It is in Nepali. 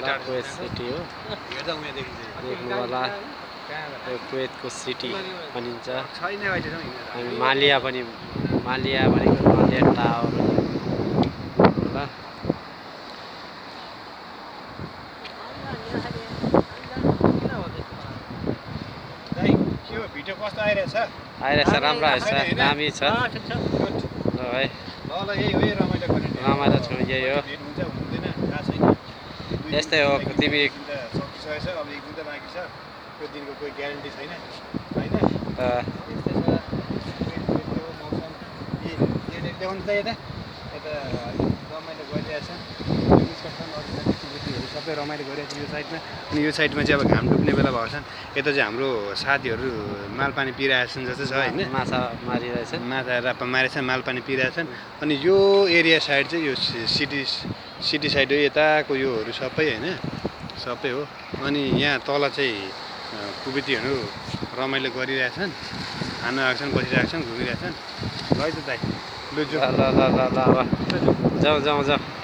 होला कुवेत सिटी हो देख्नु होला यो कुवेतको सिटी भनिन्छ अनि मालिया भनेको मालिया टावर होला भिडियो कस्तो आइरहेछ राम्रो आएछ दामी छ ल है रमाइलो छ यही हो यस्तै हो तिमी सकिसकेछ अब एक दिन त बाँकी छ त्यो दिनको कोही ग्यारेन्टी छैन होइन देखाउनु त यता रमाइलो गरिरहेछ सबै रमाइलो गरिरहेछ यो साइडमा अनि यो साइडमा चाहिँ अब घाम डुब्ने बेला भएको छ यता चाहिँ हाम्रो साथीहरू मालपानी पिइरहेछन् जस्तो छ होइन माछा मारिरहेछन् माछा राप्पा मारेछन् मालपानी पिइरहेछन् अनि यो एरिया साइड चाहिँ यो सिटी साइड हो यताको योहरू सबै होइन सबै हो अनि यहाँ तल चाहिँ कुबेतीहरू रमाइलो गरिरहेछन् खान आएको छन् बसिरहेको छन् घुमिरहेछन् है त दाइ ल अब जाउँ